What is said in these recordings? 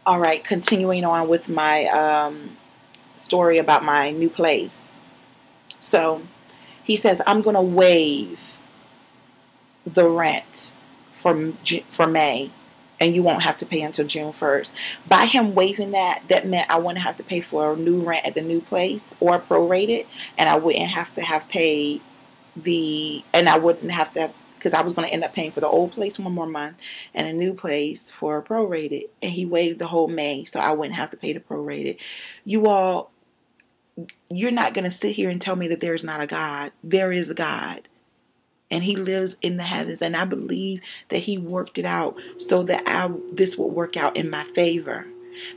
All right, continuing on with my story about my new place. So he says, I'm going to waive the rent for May, and you won't have to pay until June 1st. By him waiving that, that meant I wouldn't have to pay for a new rent at the new place or prorated, and I wouldn't have paid and I wouldn't have to, because I was going to end up paying for the old place one more month and a new place for prorated, and he waived the whole May, so I wouldn't have to pay the prorated. You all, you're not going to sit here and tell me that there's not a God. There is a God, and he lives in the heavens, and I believe that he worked it out so that this would work out in my favor,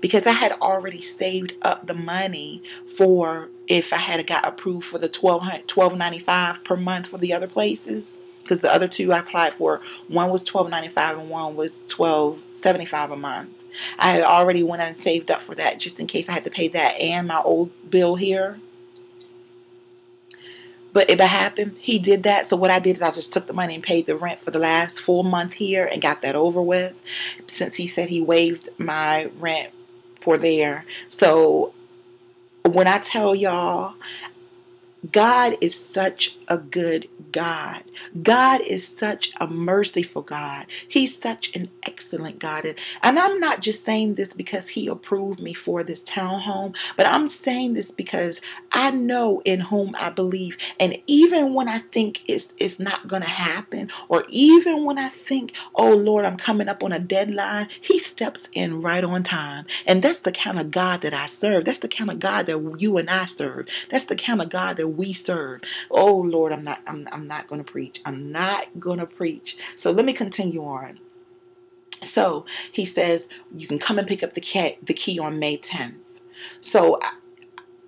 because I had already saved up the money for if I had got approved for the $12.95 per month for the other places, because the other two I applied for, one was $12.95 and one was $12.75 a month. I had already went and saved up for that just in case I had to pay that and my old bill here. But if it happened, he did that. So what I did is I just took the money and paid the rent for the last full month here and got that over with, since he said he waived my rent for there. So when I tell y'all, God is such a good God. God is such a merciful God. He's such an excellent God. And I'm not just saying this because he approved me for this townhome, but I'm saying this because I know in whom I believe. And even when I think it's not going to happen, or even when I think, oh Lord, I'm coming up on a deadline, he steps in right on time. And that's the kind of God that I serve. That's the kind of God that you and I serve. That's the kind of God that we serve. Oh Lord, I'm not going to preach. I'm not going to preach. So let me continue on. So he says you can come and pick up the key on May 10th. So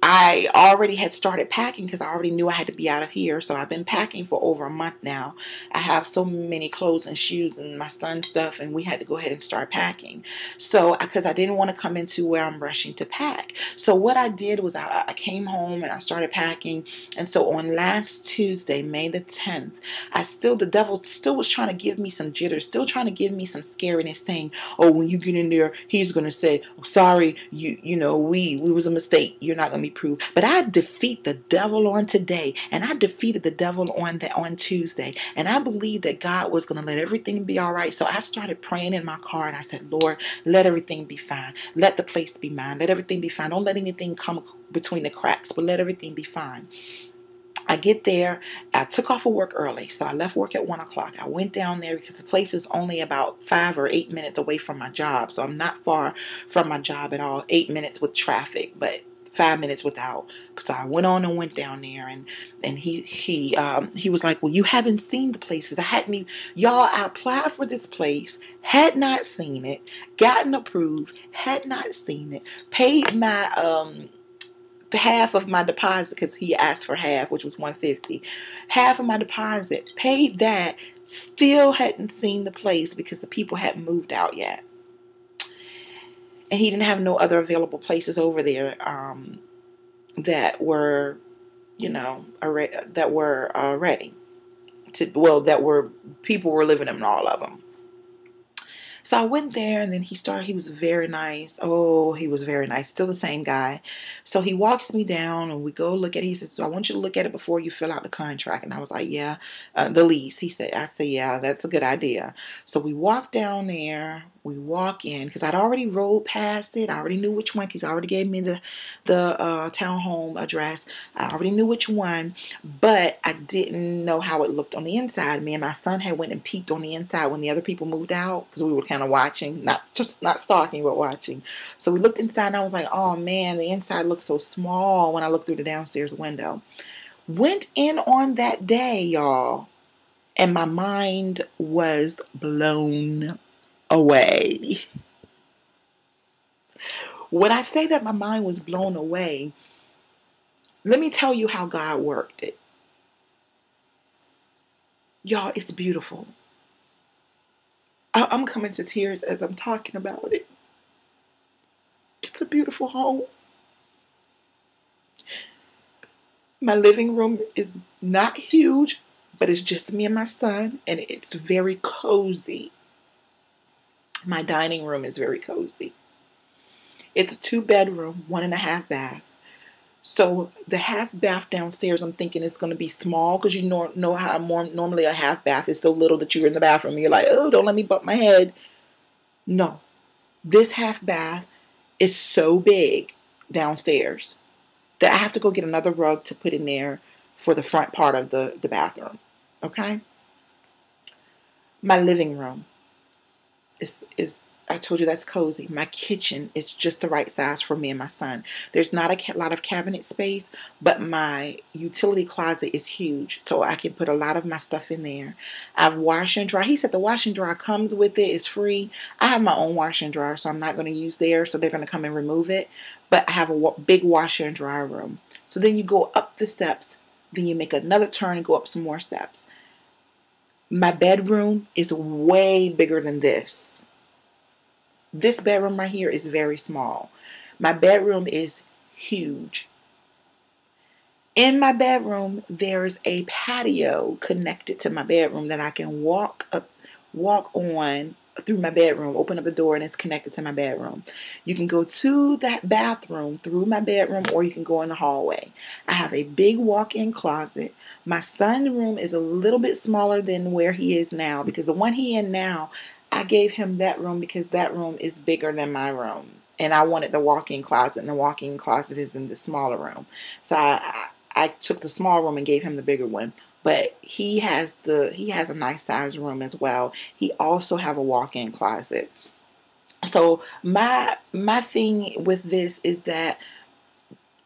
I already had started packing because I already knew I had to be out of here. So I've been packing for over a month now. I have so many clothes and shoes and my son's stuff, and we had to go ahead and start packing. So, because I didn't want to come into where I'm rushing to pack. So what I did was I came home and I started packing. And so on last Tuesday, May the 10th, the devil still was trying to give me some jitters, still trying to give me some scariness, saying, oh, when you get in there, he's going to say, oh, sorry, we was a mistake. You're not going to be proved. But I defeat the devil on today, and I defeated the devil on Tuesday. And I believe that God was going to let everything be all right. So I started praying in my car, and I said, Lord, let everything be fine. Let the place be mine. Let everything be fine. Don't let anything come between the cracks, but let everything be fine. I get there. I took off of work early, so I left work at 1 o'clock. I went down there because the place is only about 5 or 8 minutes away from my job, so I'm not far from my job at all. 8 minutes with traffic, but 5 minutes without. So I went on and went down there, and he was like, well, you haven't seen the places. I applied for this place, had not seen it, gotten approved, had not seen it, paid my half of my deposit, because he asked for half, which was 150. Half of my deposit, paid that, still hadn't seen the place because the people hadn't moved out yet, and he didn't have no other available places over there that were ready to, well, that were, people were living in all of them. So I went there, and then he was very nice. Oh, he was very nice. Still the same guy. So he walks me down, and we go look at it. He said, so I want you to look at it before you fill out the contract. And I was like, yeah, the lease. I said, yeah, that's a good idea. So we walk down there. We walk in, because I'd already rode past it. I already knew which one, because he already gave me the townhome address. I already knew which one, but I didn't know how it looked on the inside. Me and my son had went and peeked on the inside when the other people moved out, because we were kind of watching, not stalking, but watching. So we looked inside, and I was like, oh man, the inside looked so small when I looked through the downstairs window. Went in on that day, y'all, and my mind was blown away. When I say that my mind was blown away, let me tell you how God worked it. Y'all, it's beautiful. I'm coming to tears as I'm talking about it. It's a beautiful home. My living room is not huge, but it's just me and my son, and it's very cozy. My dining room is very cozy. It's a 2-bedroom, 1.5 bath. So the half bath downstairs, I'm thinking it's going to be small because you know how normally a half bath is so little that you're in the bathroom and you're like, oh, don't let me bump my head. No, this half bath is so big downstairs that I have to go get another rug to put in there for the front part of the bathroom. Okay? My living room is I told you that's cozy. My kitchen is just the right size for me and my son. There's not a lot of cabinet space, but my utility closet is huge, so I can put a lot of my stuff in there. I have wash and dry. He said the wash and dry comes with it. It's free. I have my own wash and dryer, so I'm not going to use theirs, so they're going to come and remove it. But I have a big washer and dryer room. So then you go up the steps, then you make another turn and go up some more steps. My bedroom is way bigger than this. This bedroom right here is very small. My bedroom is huge. In my bedroom, there's a patio connected to my bedroom that I can walk on through my bedroom, open up the door, and it's connected to my bedroom. You can go to that bathroom through my bedroom, or you can go in the hallway. I have a big walk-in closet. My son's room is a little bit smaller than where he is now, because the one he in now, I gave him that room because that room is bigger than my room. And I wanted the walk-in closet, and the walk-in closet is in the smaller room. So I took the small room and gave him the bigger one. But he has a nice size room as well. He also have a walk-in closet. So my thing with this is that,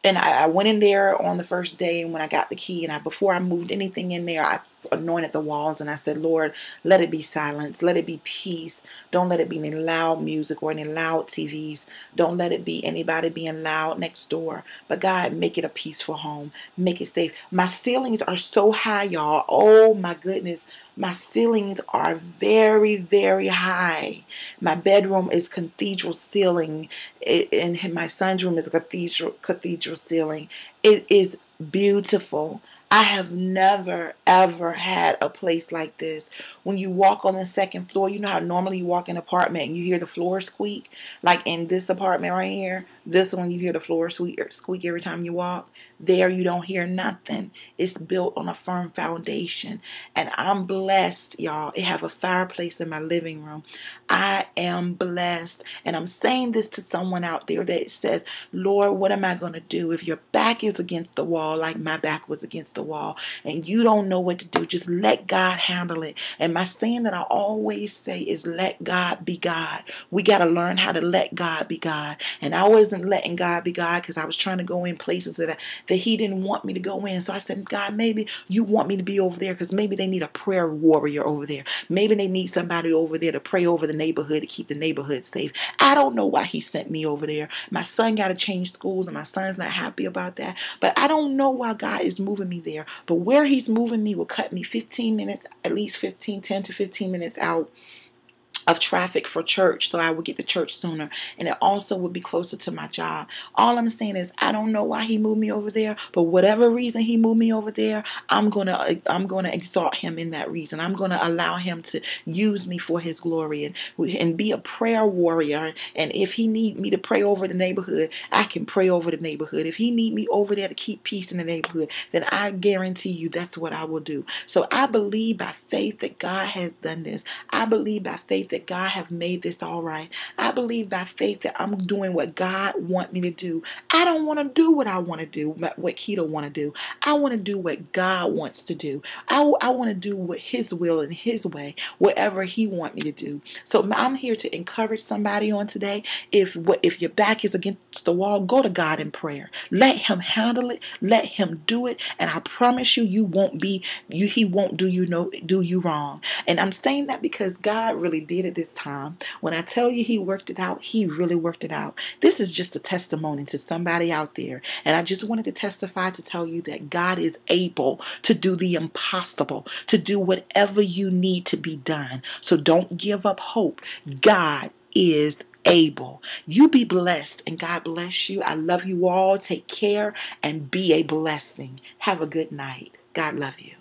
and I went in there on the first day, and when I got the key, and before I moved anything in there, I anointed the walls, and I said, Lord, let it be silence, let it be peace. Don't let it be any loud music or any loud TVs. Don't let it be anybody being loud next door. But God, make it a peaceful home. Make it safe. My ceilings are so high, y'all. Oh my goodness. My ceilings are very, very high. My bedroom is cathedral ceiling, and my son's room is a cathedral ceiling. It is beautiful. I have never, ever had a place like this. When you walk on the second floor, you know how normally you walk in an apartment and you hear the floor squeak? Like in this apartment right here, this one you hear the floor squeak every time you walk. There you don't hear nothing. It's built on a firm foundation. And I'm blessed, y'all. I have a fireplace in my living room. I am blessed. And I'm saying this to someone out there that says, Lord, what am I going to do if your back is against the wall like my back was against the wall and you don't know what to do? Just let God handle it. And my saying that I always say is let God be God. We got to learn how to let God be God. And I wasn't letting God be God because I was trying to go in places that he didn't want me to go in. So I said, God, maybe you want me to be over there because maybe they need a prayer warrior over there. Maybe they need somebody over there to pray over the neighborhood to keep the neighborhood safe. I don't know why he sent me over there. My son got to change schools and my son's not happy about that. But I don't know why God is moving me there. But where he's moving me will cut me 15 minutes, at least 10 to 15 minutes out of traffic for church, so I would get to church sooner, and it also would be closer to my job. All I'm saying is I don't know why he moved me over there, but whatever reason he moved me over there, I'm gonna exalt him in that reason. I'm gonna allow him to use me for his glory and be a prayer warrior. And if he need me to pray over the neighborhood, I can pray over the neighborhood. If he need me over there to keep peace in the neighborhood, then I guarantee you that's what I will do. So I believe by faith that God has done this. I believe by faith that God have made this all right. I believe by faith that I'm doing what God want me to do. I don't want to do what I want to do, what Keto want to do. I want to do what God wants to do. I want to do what his will and his way, whatever he want me to do. So I'm here to encourage somebody on today. If your back is against the wall, go to God in prayer. Let him handle it. Let him do it. And I promise you, he won't do you wrong. And I'm saying that because God really did it this time. When I tell you he worked it out, he really worked it out. This is just a testimony to somebody out there. And I just wanted to testify to tell you that God is able to do the impossible, to do whatever you need to be done. So don't give up hope. God is able. You be blessed and God bless you. I love you all. Take care and be a blessing. Have a good night. God love you.